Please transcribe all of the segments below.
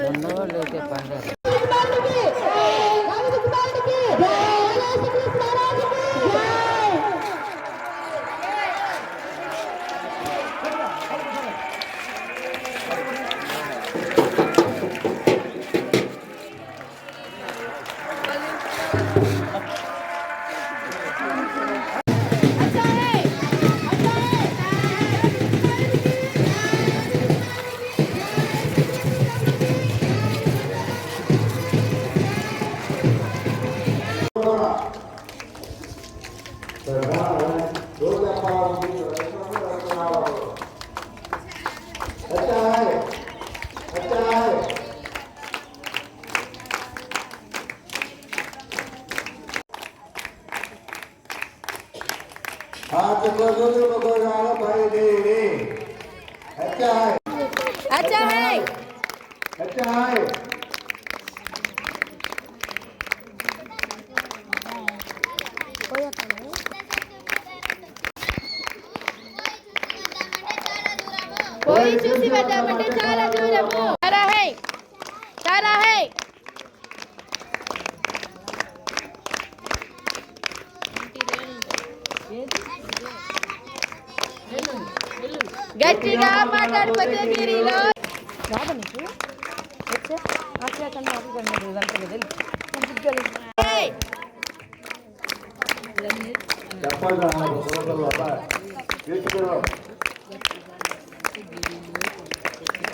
ఉన్నవాళ్ళు అయితే పండుగ अच्छा है अच्छा है कोई चूसी बता बटे चारा दूरमु चारा है గట్టిగా మాట్లాడకపోతే గిరిలో రాదా నీకు వచ్చే అట్లా కన్నా అప్పుడు ఇదంతా వెళ్ళి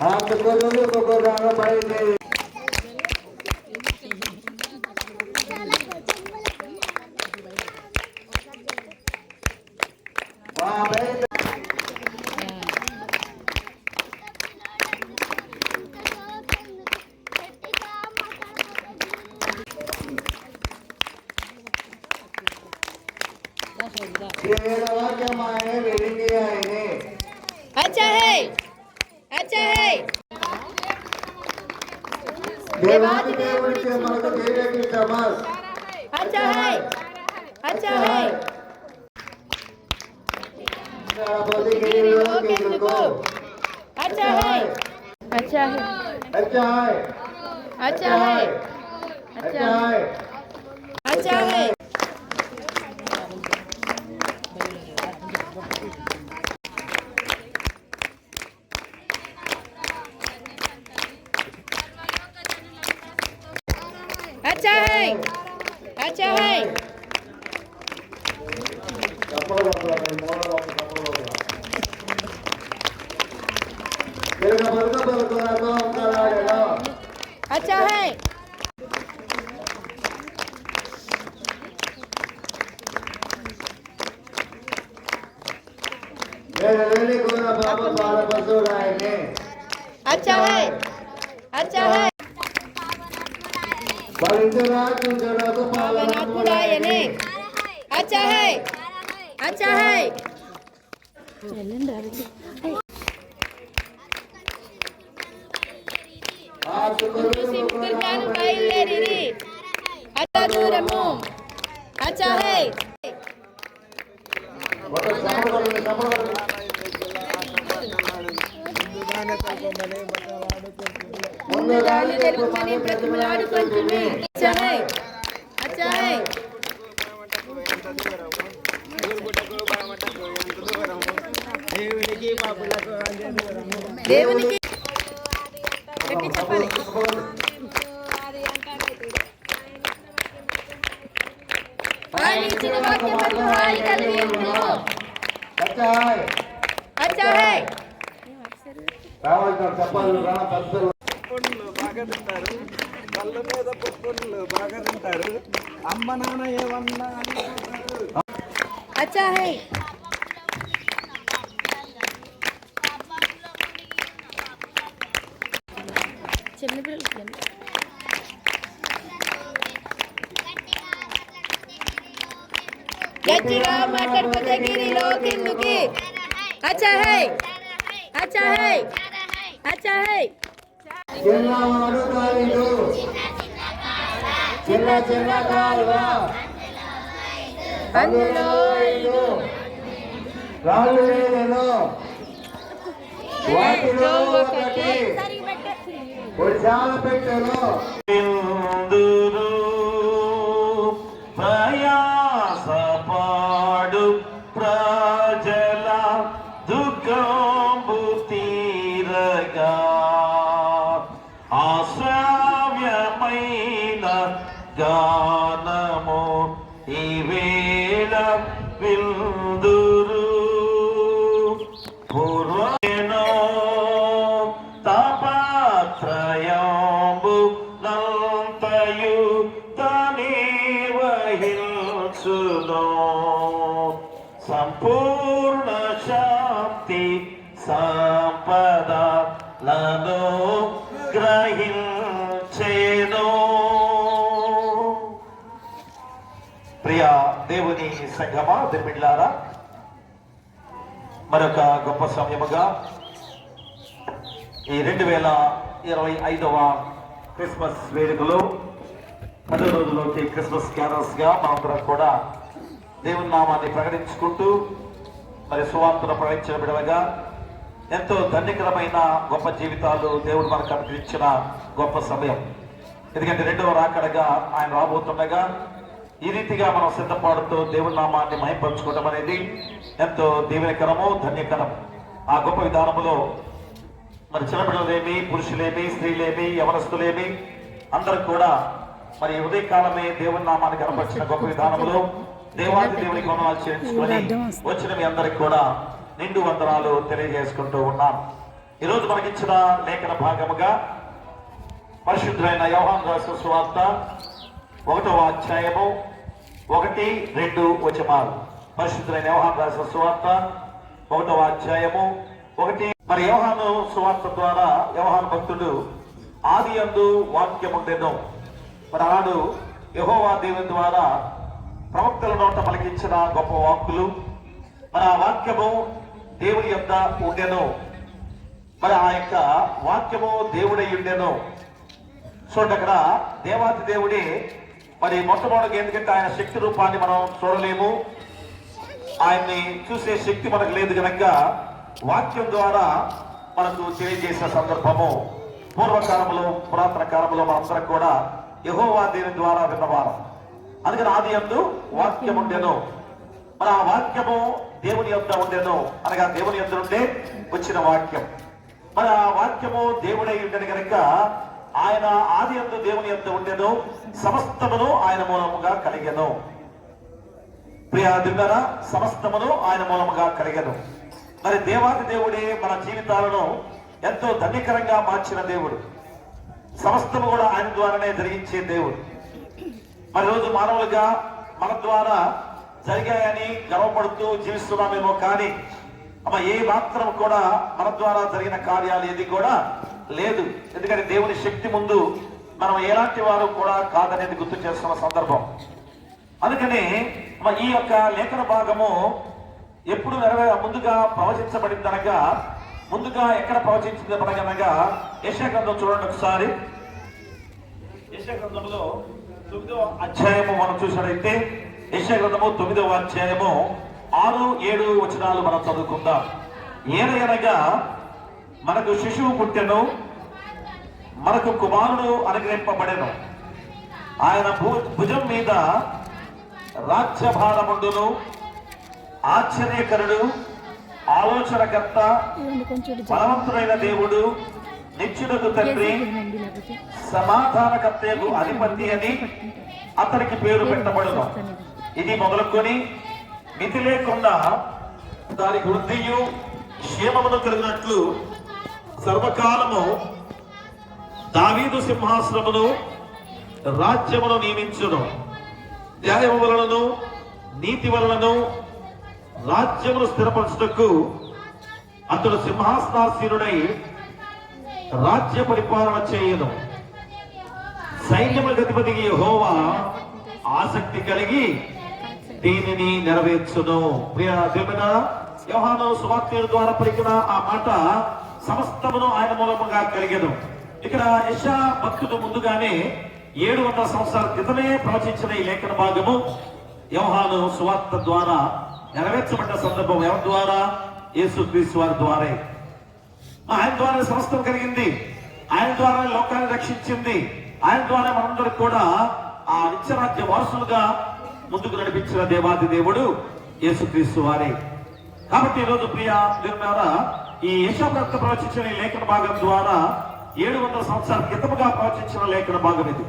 हाथ को गाना पाएंगे अच्छा है देवादी దేవుడికి మనకు దేవకి సమాస్ अच्छा है गणपति गिरियो केंद्रको अच्छा है अच्छा है अच्छा है अच्छा है अच्छा है अच्छा है अच्छा है अच्छा है अच्छा है अच्छा है अच्छा है బయలుదేరి అట్లా దూరము अच्छा है ముందుగానే తెలుగుమని బ్రతిమలాడుకుంటుని अच्छा है अच्छा है దేవునికి గట్టి చెప్పాలి ఆయన ఇచ్చిన వాక్యం మరియు హాయి కలిగి ఉండు अच्छा है రావాల్సిన చెప్పాలి రా పెద్దలు పొన్నులు బాగా తింటారు కళ్ళ మీద పొన్నులు బాగా తింటారు అమ్మ నాన్న ఏమన్నా अच्छा है చిన్న పిల్లలకి గట్టిగా మాట్లాడకపోతే గిరిలో కిందుకి अच्छा है अच्छा है अच्छा है చిన్నవాడు కాదు చిన్న చిన్న కాలువ అందులో ఐదు రాళ్ళు వేలను వాటిలో ఒకటి ఉషాల పెట్టెలో విందురు ప్రయాసపాడు ప్రజల దుఃఖంబు తీరగా ఆశ్రావ్యమైన గానము ఈ వేళ విందురు పూర్వనో తాపత్రయంబు నంతయు తనే వహించును సంపూర్ణ శాంతి సంపదలను గ్రహించెను. ప్రియ దేవుని సంఘమా దిమిళ్ళారా, మరొక గొప్ప సమయముగా ఈ 2025వ క్రిస్మస్ వేడుకలో 10 రోజుల్లోకి క్రిస్మస్ క్యారల్స్ గా మనందరం కూడా దేవుని నామాన్ని ప్రకటించుకుంటూ మరి సువార్తను ప్రకటించిన బిడవగా ఎంతో ధన్యకరమైన గొప్ప జీవితాలు దేవుడు మనకు అనుగ్రహించిన గొప్ప సమయం. ఎందుకంటే 2వ రాకడగా ఆయన రాబోతుండగా ఈ రీతిగా మనం సిద్ధపడుతూ దేవుని నామాన్ని మహింపరచుకోవడం అనేది ఎంతో దీవెనకరము ధన్యకరం. ఆ గొప్ప విధానములో మరి చిన్నపిల్లలేమి, పురుషులేమి, స్త్రీలేమి, యవనస్తులేమి అందరూ కూడా మరి ఉదయకాలమే దేవుని నామాన్ని కనపరిచిన గొప్ప విధానంలో దేవాది దేవుని కొనాలు చేర్చుకొని వచ్చిన మీ అందరికి కూడా నిండు వందనాలు తెలియజేసుకుంటూ ఉన్నాం. ఈరోజు మనకిచ్చిన లేఖన భాగముగా పరిశుద్ధులైన యోహాను రాసిన సువార్త 1వ అధ్యాయము 1-2 వచనాలు. పరిశుద్ధులైన యోహాను రాసిన సువార్త 1వ అధ్యాయము 1. మరి యోహాను సువార్త ద్వారా యోహాను భక్తుడు ఆది యందు వాక్యముండెను. మరి ఆనాడు యెహోవా దేవుని ద్వారా ప్రవక్తల నోట పలికించిన గొప్ప వాక్కులు, మరి ఆ వాక్యము దేవుని యొద్ద ఉండెను. మరి ఆ యొక్క వాక్యము దేవుడై ఉండెను. చూడండి, అక్కడ దేవాది దేవుడే మరి మొట్టమొదటి, ఎందుకంటే ఆయన శక్తి రూపాన్ని మనం చూడలేము, ఆయన్ని చూసే శక్తి మనకు లేదు కనుక వాక్యం ద్వారా మనకు తెలియజేసే సందర్భము పూర్వకాలంలో, పురాతన కాలంలో మనందరం కూడా యెహోవా దేవుని ద్వారా విన్నవారం. అందుకని ఆది యందు వాక్యం ఉండెను. మరి ఆ వాక్యము దేవుని యొద్ద ఉండెను అనగా దేవుని యొద్ద నుండే వచ్చిన వాక్యం. మరి ఆ వాక్యము దేవుడై ఉండెను కనుక ఆయన ఆది యందు దేవుని యొద్ద ఉండెను, సమస్తమును ఆయన మూలముగా కలిగెను. ప్రియాదులారా, సమస్తమును ఆయన మూలముగా కలిగెను. మరి దేవాది దేవుడే మన జీవితాలను ఎంతో ధన్యకరంగా మార్చిన దేవుడు. సమస్తము కూడా ఆయన ద్వారానే జరిగించే దేవుడు. మరి రోజు మానవులుగా మన ద్వారా జరిగాయని గర్వపడుతూ జీవిస్తున్నామేమో, కానీ ఏ మాత్రం కూడా మన ద్వారా జరిగిన కార్యాలు ఏది కూడా లేదు. ఎందుకంటే దేవుని శక్తి ముందు మనం ఎలాంటి వారు కూడా కాదనేది గుర్తు చేస్తున్న సందర్భం. అందుకని ఈ యొక్క లేఖన భాగము ఎప్పుడు ముందుగా ప్రవచించబడిందనగా, ముందుగా ఎక్కడ ప్రవచించబడగనగా యెషయా గ్రంథం చూడండి ఒకసారి. యెషయా గ్రంథంలో 9వ అధ్యాయము మనం చూసినట్లయితే యెషయా గ్రంథము 9వ అధ్యాయము 6-7 వచనాలు మనం చదువుకుందాం. ఏలయనగా మనకు శిశువు పుట్టెను, మనకు కుమారుడు అనుగ్రహింపబడెను, ఆయన భుజం మీద రాజ్యభారముండును, ఆశ్చర్యకరుడు, ఆలోచనకర్త, బలవంతుడైన దేవుడు, నిత్యుడకు తండ్రి, సమాధానకర్తకు అధిపతి అని అతనికి పేరు పెట్టబడును. ఇది మొదలుకొని మితి లేకుండా దానికి వృద్ధియు క్షేమమును కలిగినట్లు సర్వకాలము దావీదు సింహాసనమును రాజ్యమును నియమించును. న్యాయము వలనను నీతి వలనను రాజ్యమును స్థిరపరచుటకు అతడు సింహాసనాసీనుడై రాజ్య పరిపాలన చేయను. సైన్యములకు అధిపతి యెహోవా ఆసక్తి కలిగి దీనిని నెరవేర్చును. ప్రియ దేవుడా, యోహాను సువార్త ద్వారా పలికిన ఆ మాట సమస్తమును ఆయన మూలముగా కలిగెను. ఇక్కడ యెషయా భక్తుడు ముందుగానే 700 సంవత్సరాల క్రితమే ప్రవచించిన ఈ లేఖన భాగము యోహాను సువార్త ద్వారా నెరవేర్చబడ్డ సందర్భం. ఎవరి ద్వారా? యేసుక్రీస్తు వారి ద్వారా. ఆయన ద్వారా సమస్తం కలిగింది. ఆయన ద్వారా లోకాన్ని రక్షించింది, ఆయన ద్వారా మనందరూ కూడా ఆ నిత్యరాజ్య వారసులుగా ముందుకు నడిపించిన దేవాది దేవుడు యేసుక్రీస్తు వారే. కాబట్టి ఈరోజు ప్రియ దేవులారా, ఈ యెషయా ప్రవచించిన ఈ లేఖన భాగం ద్వారా 700 సంవత్సరాల క్రితముగా ప్రవచించిన లేఖన భాగం ఇది.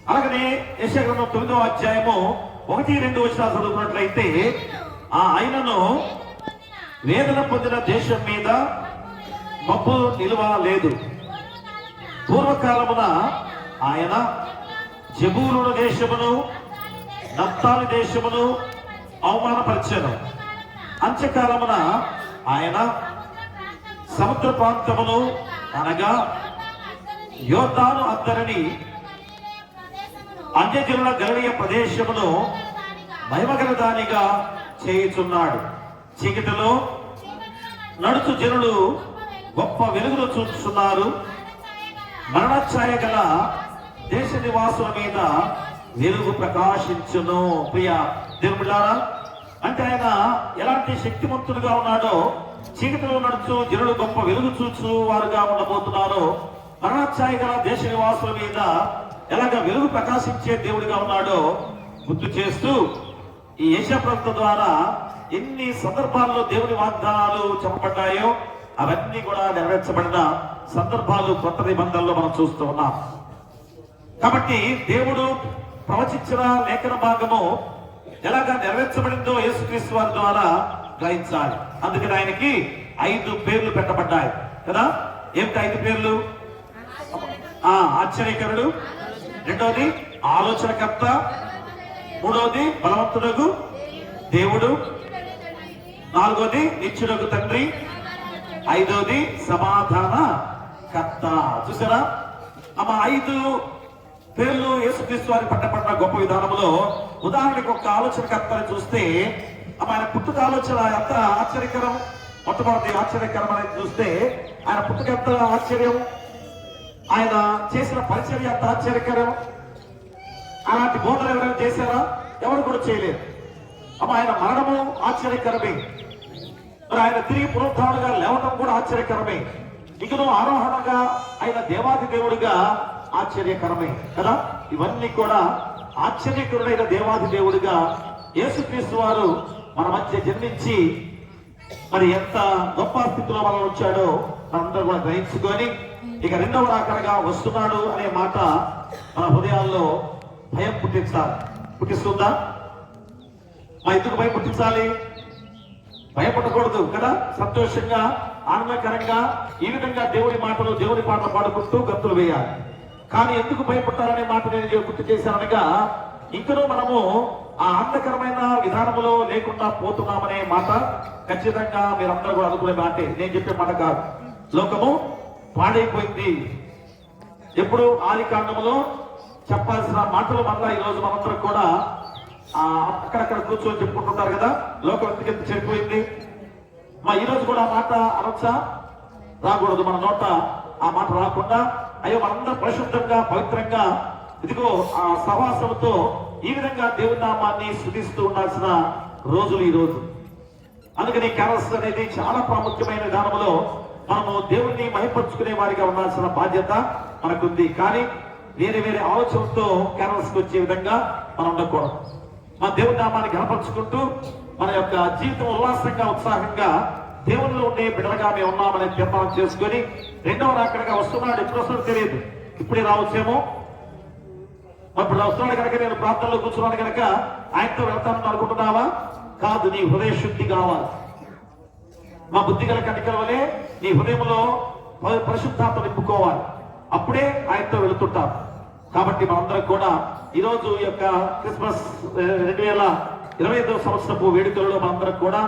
అలాగనే యెషయా గ్రంథం 9వ అధ్యాయము 1-2 వచనాలు చదువుకున్నట్లయితే, ఆ ఆయనను వేదన పొందిన దేశం మీద మబ్బు నిలువ లేదు. పూర్వకాలమున ఆయన జెబూలూను దేశమును నఫ్తాలి దేశమును అవమానపరిచెను. అంత్యకాలమున ఆయన సముద్ర ప్రాంతమును అనగా యోర్దాను అద్దరిని అన్యజనుల గలిలయ ప్రదేశమును మహిమగల దానిగా చేయుచున్నాడు. చీకటిలో నడుచు జనులు గొప్ప వెలుగును చూస్తున్నారు. మరణఛాయ గల దేశ నివాసుల మీద వెలుగు ప్రకాశించును. ప్రియ దేవులారా, అంటే ఆయన ఎలాంటి శక్తివంతుడుగా ఉన్నాడో, చీకటిలో నడుచు జనులు గొప్ప వెలుగు చూచు వారుగా ఉండబోతున్నారో, మరణఛాయ గల దేశ నివాసుల మీద ఎలాగ వెలుగు ప్రకాశించే దేవుడిగా ఉన్నాడో గుర్తు చేస్తూ, ఈ యెషయా ప్రవక్త ద్వారా ఎన్ని సందర్భాల్లో దేవుని వాగ్దానాలు చెప్పబడ్డాయో అవన్నీ కూడా నెరవేర్చబడిన సందర్భాలు కొత్త నిబంధనలో మనం చూస్తూ ఉన్నాం. కాబట్టి దేవుడు ప్రవచించిన లేఖన భాగము ఎలాగా నెరవేర్చబడిందో యేసుక్రీస్తు వారి ద్వారా గ్రహించాలి. అందుకని ఆయనకి 5 పేర్లు పెట్టబడ్డాయి కదా. ఏమిటి 5 పేర్లు? ఆశ్చర్యకరుడు, రెండోది ఆలోచనకర్త, మూడవది బలవంతుడగు దేవుడు, నాలుగోది నిత్యుడగు తండ్రి, ఐదోది సమాధాన కర్త. చూసారా అమ్మ, 5 పేర్లు యేసుక్రీస్తు వారి పట్టబడిన గొప్ప విధానంలో. ఉదాహరణకు ఒక ఆలోచనకర్తని చూస్తే ఆయన పుట్టుక ఆలోచన ఎంత ఆశ్చర్యకరం. మొట్టమొదటి ఆశ్చర్యకరం అనేది చూస్తే ఆయన పుట్టుక ఎంత ఆశ్చర్యం, ఆయన చేసిన పరిచర్య ఎంత ఆశ్చర్యకరం. అలాంటి బోధన ఎవరైనా చేశారా? ఎవరు కూడా చేయలేరు. ఆయన మరణము ఆశ్చర్యకరమే, మరి ఆయన తిరిగి పునరుద్ధారణగా లేవడం కూడా ఆశ్చర్యకరమే. ఇంకనూ ఆరోహణగా ఆయన దేవాది దేవుడిగా ఆశ్చర్యకరమే కదా. ఇవన్నీ కూడా ఆశ్చర్యకరుడైన దేవాది దేవుడిగా యేసుక్రీస్తు వారు మన మధ్య జన్మించి మరి ఎంత గొప్ప స్థితిలో మనం వచ్చాడో మనందరూ కూడా గ్రహించుకొని, ఇక రెండవ రాకడగా వస్తున్నాడు అనే మాట మన హృదయాల్లో భయం పుట్టిస్తుందా? ఎందుకు భయం పుట్టించాలి? భయపడకూడదు కదా. సంతోషంగా ఆనందకరంగా ఈ విధంగా దేవుడి మాటలు దేవుడి పాటలు పాడుకుంటూ గంతులు వేయాలి. కానీ ఎందుకు భయపడతారనే మాట నేను గుర్తు చేశాననగా, ఇంకనూ మనము ఆ ఆనందకరమైన విధానంలో లేకుండా పోతున్నామనే మాట ఖచ్చితంగా మీరందరూ కూడా అనుకునే మాటే, నేను చెప్పే మాట కాదు. లోకము పాడైపోయింది. ఎప్పుడు ఆది కాండములో చెప్పాల్సిన మాటలు మళ్ళా ఈరోజు మనందరం కూడా అక్కడక్కడ కూర్చొని చెప్పుకుంటుంటారు కదా, లోకం ఎందుకు చెడిపోయింది. ఈ రోజు కూడా ఆ మాట అనొచ్చా? రాకూడదు. మన నోట ఆ మాట రాకుండా, అయ్యో మనందరం పరిశుద్ధంగా పవిత్రంగా ఇదిగో ఆ సహవాసంతో ఈ విధంగా దేవుని నామాన్ని స్తుతిస్తూ ఉండాల్సిన రోజులు ఈ రోజు. అందుకని క్యారల్స్ అనేది చాలా ప్రాముఖ్యమైన విధానంలో మనము దేవుణ్ణి మహిమపరుచుకునే వారిగా ఉండాల్సిన బాధ్యత మనకుంది. కానీ వేరే వేరే ఆలోచనలతో క్యారల్స్కి వచ్చే విధంగా మనం ఉండకూడదు. మన దేవుని నామాన్ని గణపరుచుకుంటూ మన యొక్క జీవితం ఉల్లాసంగా ఉత్సాహంగా దేవునిలో ఉండే బిడ్డలుగా మేము ఉన్నామని తీర్మానం చేసుకొని, రెండవ రాకడగా వస్తున్నాడు. ఎప్పుడు వస్తున్నాడో తెలియదు, ఇప్పుడే రావచ్చేమో. ఇప్పుడు వస్తున్నాడు కనుక నేను ప్రార్థనలో కూర్చున్నాను కనుక ఆయనతో వెళ్తానని అనుకుంటున్నావా? కాదు, నీ హృదయ శుద్ధి కావాలి. మా బుద్ధి గల కణికల వలె నీ హృదయంలో పరిశుద్ధాత్మ నింపుకోవాలి. అప్పుడే ఆయనతో వెళుతుంటాం. కాబట్టి మనందరం కూడా ఈరోజు ఈ యొక్క క్రిస్మస్ 2025వ సంవత్సరపు వేడుకలలో మనందరం కూడా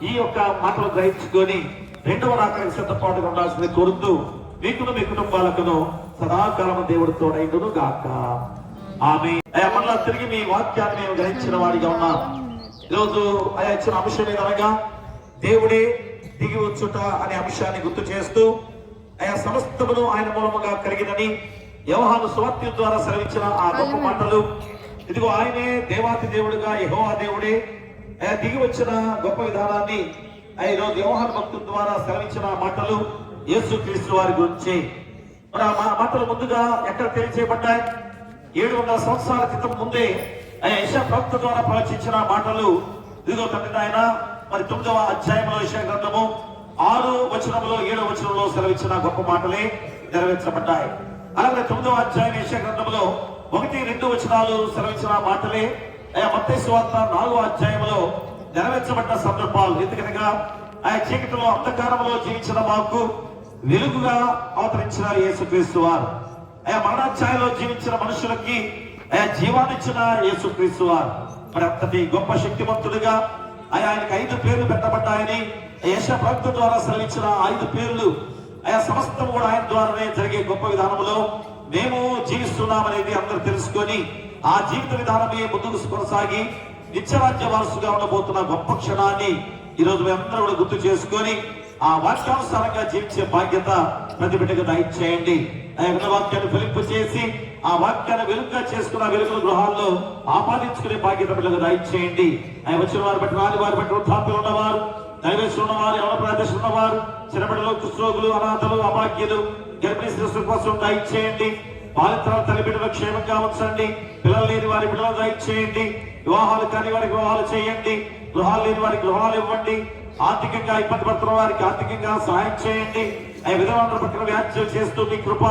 ఈ యొక్క మాటలు గ్రహించుకొని రెండవ రాకడకి సిద్ధపాటుగా ఉండాల్సింది కోరుతూ, మీకును మీ కుటుంబాలకును సదాకాలము దేవుడితో నైండును గాక. ఆమేన్. మళ్ళా తిరిగి మీ వాక్యాన్ని మేము గ్రహించిన వారిగా ఉన్నాం. ఈరోజు ఆయా ఇచ్చిన అంశం ఏదనగా దేవుడే దిగి వచ్చుట అనే అంశాన్ని గుర్తు చేస్తూ, ఆయా సమస్తమును ఆయన మూలముగా కలిగినని యోహాను సువార్త ద్వారా సెలవించిన ఆ గొప్ప మాటలు, ఇదిగో ఆయనే దేవాతి దేవుడుగా యెహోవా దేవుడే దిగి వచ్చిన గొప్ప విధానాన్ని ఈరోజు యోహాను భక్తుల ద్వారా సెలవించిన మాటలు యేసుక్రీస్తు వారి గురించి. మరి ఆ మాటలు ముందుగా ఎక్కడ తెలియచేయబడ్డాయి? 700 సంవత్సరాల క్రితం ముందే యెషయా ప్రవక్త ద్వారా ప్రవచించిన మాటలు ఇదిగో తండ్రి నాయన మరి 9వ అధ్యాయంలో యెషయా గ్రంథము 6వ వచనంలో 7వ వచనంలో సెలవిచ్చిన గొప్ప మాటలే నెరవేర్చబడ్డాయి. అలాగే 9వ అధ్యాయం యెషయా గ్రంథంలో 1-2 వచనాలు సెలవిచ్చిన మాటలే మత్తయి సువార్త 4వ అధ్యాయంలో నెరవేర్చబడ్డ సందర్భాలు. ఎందుకనగా చీకటిలో అంధకారంలో జీవించిన మాకు వెలుగుగా అవతరించిన యేసుక్రీస్తు వారు, మరణాధ్యాయంలో జీవించిన మనుషులకి జీవాన్నిచ్చిన యేసుక్రీస్తు వారు మరి అంతటి గొప్ప శక్తివంతుడిగా ఆయనకి 5 పేర్లు పెట్టబడ్డాయని యెషయా ప్రవక్త ద్వారా సెలవిచ్చిన 5 పేర్లు సమస్తం కూడా ఆయన ద్వారానే జరిగే గొప్ప విధానంలో మేము జీవిస్తున్నామనేది అందరూ తెలుసుకొని ఆ జీవిత విధానమే ముందుకు కొనసాగి నిత్యరాజ్య వారసుగా ఉండబోతున్న గొప్ప క్షణాన్ని ఈరోజు మేమందరూ కూడా గుర్తు చేసుకొని ఆ వాక్యానుసారంగా జీవించే బాధ్యత ప్రతి బిడ్డకు దయచేయండి. ఆ యొక్క వాక్యాన్ని ఫలింపు చేసి ఆ వాక్యాన్ని వెలుగుగా చేసుకున్న వెలుగుల గృహాల్లో ఆపాదించుకునే బాధ్యత బిడ్డకు దయచేయండి. వచ్చిన వారు బట్టి రాని వారు బట్టి వృద్ధాప్యులు ఉన్నవారు, దైవేశ్వరు ఉన్నవారు, ఎవరి ప్రదేశం ఉన్నవారు, చిన్నబిడ్డలు, కుష్ఠరోగులు, అనాథలు, అభాగ్యులు, గర్భిణీ శిశువుల కోసం దయచేయండి. బాలింతరాలు తల్లి బిడ్డలు క్షేమంగా ఉంచండి. పిల్లలు లేని వారి బిడ్డలు దయచేయండి. వివాహాలు కాని వారికి వివాహాలు చేయండి. గృహాలు లేని వారికి గృహాలు ఇవ్వండి. ఆర్థికంగా ఇబ్బంది పడుతున్న వారికి ఆర్థికంగా సహాయం చేయండి. విధవాంధ్ర పక్కన వ్యాఖ్యలు చేస్తూ మీ కృప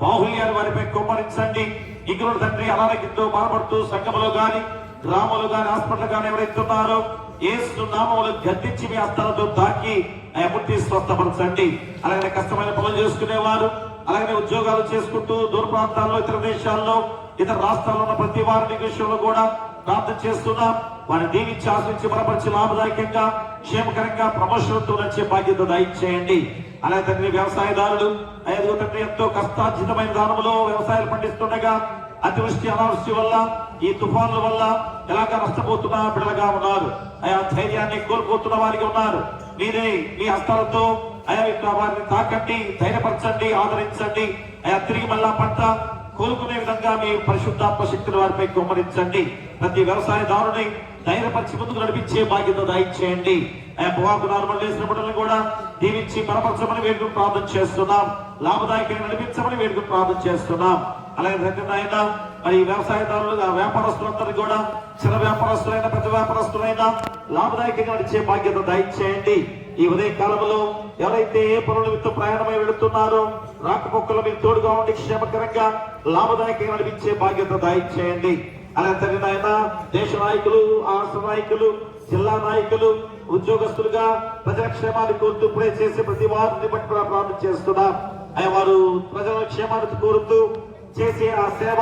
బాహుళ్యాన్ని వారిపై కుమ్మరించండి. ఇంకో తండ్రి అనారోగ్యంతో బాధపడుతూ సంఘంలో గాని గ్రామంలో గాని హాస్పిటల్ గాని ఎవరైతే ఉన్నారో యేసు నామములో గద్దించి మీ హస్తాలతో తాకి ముట్టి స్వస్థపరచండి. అలాగే కష్టమైన పనులు చేసుకునేవారు, అలాగే ఉద్యోగాలు చేసుకుంటూ దూర ప్రాంతాల్లో, ఇతర దేశాల్లో, ఇతర రాష్ట్రాల్లో ఉన్న ప్రతి వారి విషయంలో కూడా ప్రార్థన చేస్తున్నాం. వారిని దీవించి ఆశ్రయించి బలపరిచి లాభదాయకంగా క్షేమకరంగా ప్రమోషన్తో నచ్చే బాధ్యత దయచేయండి. అలాగే తండ్రి వ్యవసాయదారులు ఐదుగురు తండ్రి ఎంతో కష్టార్జితమైన దానంలో వ్యవసాయాలు పండిస్తుండగా అతివృష్టి అనావృష్టి వల్ల ఈ తుఫాన్ల వల్ల ఎలాగా నష్టపోతున్న బిడ్డలుగా ఉన్నారు. ఆయా ధైర్యాన్ని కోల్పోతున్న వారికి ఉన్నారు. మీరే మీ హస్తాలతో వారిని తాకండి, ధైర్యపరచండి, ఆదరించండి. తిరిగి మళ్ళా పంట కోలుకునే విధంగా మీ పరిశుద్ధాత్మ శక్తులు వారిపై కుమ్మరించండి. ప్రతి వ్యవసాయదారుని ధైర్యపరిచి ముందుకు నడిపించే బాధ్యత దయచేయండి. పొగాకు నార్మల్ చేసిన బిడ్డలను కూడా దీవించి బలపరచమని వేడుకుని ప్రార్థన చేస్తున్నాం. లాభదాయకంగా నడిపించమని వేడుకుని ప్రార్థన చేస్తున్నాం. అలాగే ఆయన మరి వ్యవసాయదారులుగా వ్యాపారస్తులందరికీ కూడా చిన్న వ్యాపారస్తులైన పెద్ద వ్యాపారస్తులైనా లాభదాయకంగా నడిచే బాధ్యత దయచేయండి. ఈ ఉదయ కాలంలో ఎవరైతే ఏ పనుల మీద ప్రయాణమై వెళుతున్నారో రాకపోకల మీద తోడుగా ఉండి క్షేమకరంగా లాభదాయకంగా నడిపించే బాధ్యత దయచేయండి. అలాగే తండ్రి ఆయన దేశ నాయకులు, రాష్ట్ర నాయకులు, జిల్లా నాయకులు, ఉద్యోగస్తులుగా ప్రజల క్షేమాన్ని కోరుతూ ప్రే చేసే ప్రతి వారిని బట్టి కూడా ప్రార్థన చేస్తున్నాం. వారు ప్రజల క్షేమాన్ని కోరుతూ చేసే ఆ సేవ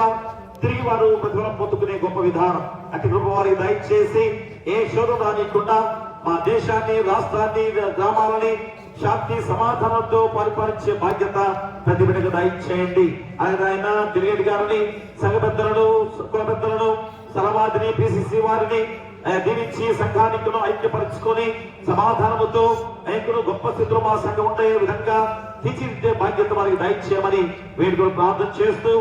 తిరిగి వారు ప్రతిఫలం పొందుకునే గొప్ప విధానం అటు గొప్ప వారికి దయచేసి ఏ శోధన రానికుండా మా దేశాన్ని, రాష్ట్రాన్ని, గ్రామాలని శాంతి సమాధానంతో పరిపాలించే బాధ్యత ప్రతి బిడ్డకు దయచేయండి. ఆయన దిల్గేట్ గారిని, సంఘ పెద్దలను, కుల పెద్దలను, సలవాదిని, పిసిసి వారిని దీవించి సంఘానికును ఐక్యపరుచుకొని సమాధానముతో ఐక్యులు గొప్ప స్థితిలో మా సంఘం ఉండే విధంగా తీర్చిదిద్దే బాధ్యత వారికి దయచేయమని వేడుకలు ప్రార్థన చేస్తూ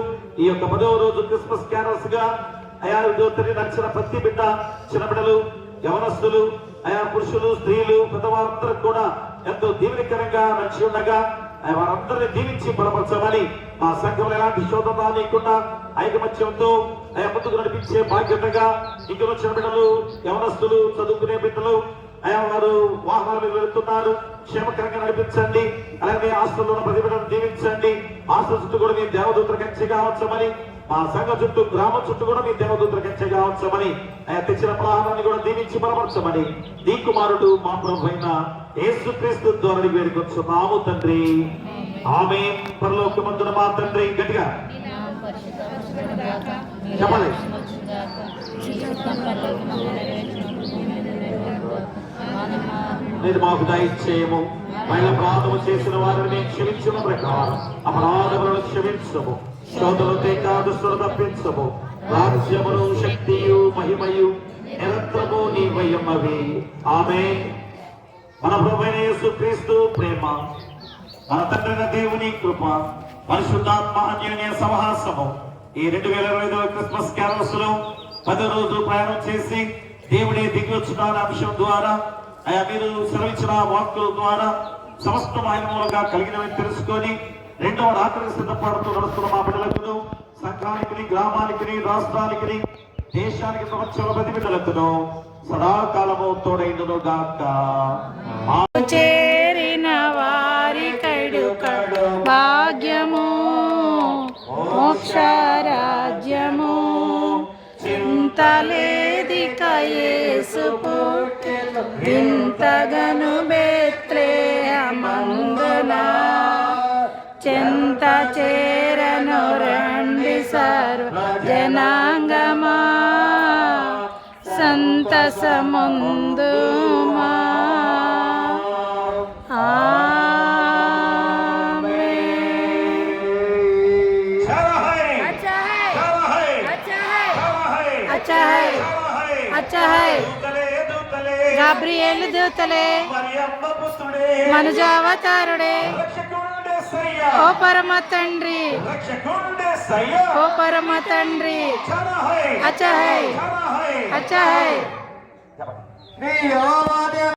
ఈ యొక్క 10వ రోజు క్రిస్మస్ క్యారల్స్ గా నడిచిన ప్రతి బిడ్డ, చిన్న బిడ్డలు, యవనస్తులు, పురుషులు, స్త్రీలు, పెద్దవారందరూ కూడా ఎంతో దీవెనకరంగా నడిచి ఉండగా వారందరినీ దీవించి బలపరచమని మా సంఘంలో ఎలాంటి శోధన రానియకుండా ఐకమత్యంతో ముందుకు నడిపించే బాధ్యతగా ఇంకో చిన్న బిడ్డలు, యవనస్తులు, చదువుకునే బిడ్డలు వారు వాహనాల మీద వెళుతున్నారు, క్షేమకరంగా నడిపించండి. అలాగే హాస్టల్లో ఉన్న ప్రతి బిడ్డను దీవించండి. హాస్టల్ చుట్టూ కూడా మీ దేవదూతల కంచెగా ఉంచమని, మా సంఘ చుట్టూ, గ్రామం చుట్టూ కూడా మీ దేవదూతల కంచెగా ఉంచమని, తెచ్చిన ప్రహారాన్ని కూడా దీవించి బలపరచమని నీ కుమారుడు మా ప్రభువైన యేసుక్రీస్తు ద్వారా వేడుకొచ్చున్నాము తండ్రి. ఆమేన్. పరలోకమందున మా తండ్రి, గట్టిగా చెప్పండి. మీరు మాకు దయచేయము. పైన ప్రార్థన చేసిన వారిని క్షమించిన ప్రకారం అపరాధములను క్షమించము. శోధనతో కాదుస్తులు తప్పించము. రాజ్యమును, శక్తియు, మహిమయు నిరంతరము నీవయ్యమ్మవి. ఆమేన్. మన ప్రభువైన యేసుక్రీస్తు ప్రేమ, మన తండ్రి దేవుని కృప, పరిశుద్ధాత్మ అన్యోన్య సహవాసము ఈ 2025 క్రిస్మస్ క్యారల్స్ లో 10 రోజులు ప్రయాణం చేసి దేవుడే దిగివచ్చున్న అంశం ద్వారా మీరు సెలవిచ్చిన వాక్కుల ద్వారా సమస్త ఆయన మూలంగా కలిగినవి తెలుసుకొని రెండవ రాత్రికి సిద్ధపడుతూ నడుస్తున్న మా బిడ్డలకును, సంఘానికి, గ్రామానికి, రాష్ట్రానికి, దేశానికి, ప్రపంచంలో ప్రతి బిడ్డలకును సదాకాలము తోడైండును గాక. చేరిన వారి కడు భాగ్యము మోక్ష రాజ్యము చింతలేదిక యేసు పుట్టెను ఇంతగను బెత్లెహేమందున చెంత చేరను రండి సర్వ జనాంగమా సంతసముందుమా. अच्छा है गाब्रिएल दूतले मनुजावतारुडे ओ परम तंड्री ओ परम तंड्री अच्छा है నీ యెహోవా